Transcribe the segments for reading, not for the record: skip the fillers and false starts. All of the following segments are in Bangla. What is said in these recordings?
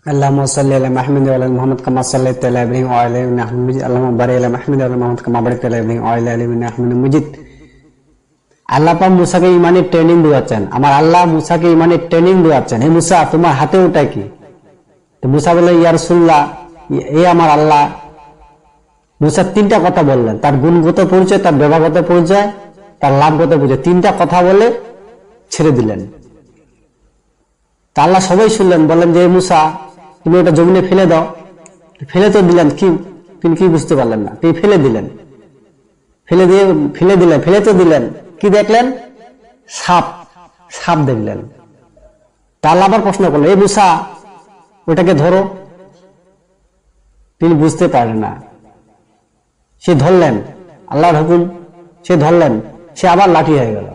اللهم صل على محمد وعلى ال محمد كما صليت على ابراهيم وعلى ال ابراهيم انك حميد مجيد اللهم بارك على محمد وعلى ال محمد كما باركت على ابراهيم وعلى ال ابراهيم انك حميد مجيد। আল্লাহ পাক মুসাকে ইমানের ট্রেনিং দিয়েছেন। আমার আল্লাহ মুসাকে ইমানের ট্রেনিং দিয়েছেন। হে মুসা, তোমার হাতে ওটা কি? তো মুসা বলল, ইয়া রাসূলুল্লাহ, এ আমার আল্লাহ। মুসা তিনটা কথা বললেন, তার গুণগত পরিচয়, তার ব্যবহারগত পরিচয়, তার লাভগত পরিচয়, তিনটা কথা বলে ছেড়ে দিলেন। তা আল্লাহ সবাই শুনলেন, বললেন যে মুসা, তুমি ওটা জমিনে ফেলে দাও। ফেলে তো দিলেন, কি তিনি কি বুঝতে পারলেন না, তিনি ফেলে দিলেন। ফেলে তো দিলেন, কি দেখলেন? সাপ দেখলেন। তা আল্লাহ আবার প্রশ্ন করলেন, এ মুসা, ওটাকে ধরো। তিনি বুঝতে পারেন না। সে ধরলেন, আল্লাহর হুকুম, সে ধরলেন, সে আবার লাঠি হয়ে গেল।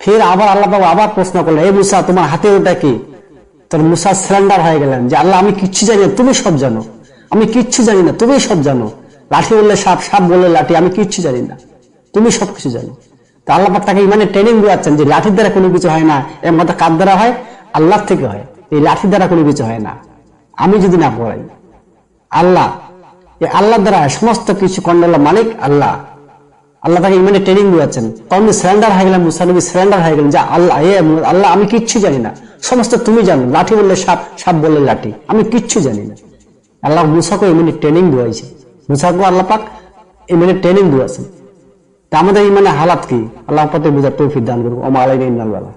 ফির আবার আল্লাহ পাক আবার প্রশ্ন করলেন, এ মুসা, তোমার হাতে ওটা কি? তোর মুসা সারেন্ডার হয়ে গেলেন যে আল্লাহ, আমি কিচ্ছু জানি না, তুমি সব জানো। আমি কিচ্ছু জানি না, তুমি সব জানো। লাঠি বললে সাপ, সাপ বললে লাঠি, আমি কিচ্ছু জানি না, তুমি সবকিছু জানো। তা আল্লাহ পাক তাকে ইমানে ট্রেনিং দিয়েছেন যে লাঠির দ্বারা কোনো কিছু হয় না, এর মধ্যে কার দ্বারা হয়? আল্লাহর থেকে হয়। এই লাঠির দ্বারা কোনো কিছু হয় না, আমি যদি না করাই। আল্লাহ, এই আল্লাহর দ্বারা সমস্ত কিছু কন্ট্রোলের মালিক আল্লাহ। আল্লাহ তাকে ইমানে ট্রেনিং দিয়েছেন। তখন সারেন্ডার হয়ে গেলেন, মুসা নবী সারেন্ডার হয়ে গেলেন যে আল্লাহ, আল্লাহ, আমি কিচ্ছু জানি না, সমস্ত তুমি জানো। লাঠি বললে সাপ, সাপ বললে লাঠি, আমি কিচ্ছু জানি না। আল্লাহ মুসাকে ইমানে ট্রেনিং দিয়েছে। মুসাকে আল্লাহ পাক ইমানে ট্রেনিং দিয়েছেন। তা আমাদের ইমানে হালাত কি? আল্লাহ পাক বুঝার তৌফিক দান করুন। ওয়া মা আলাইনা ইল্লাল বালাগ।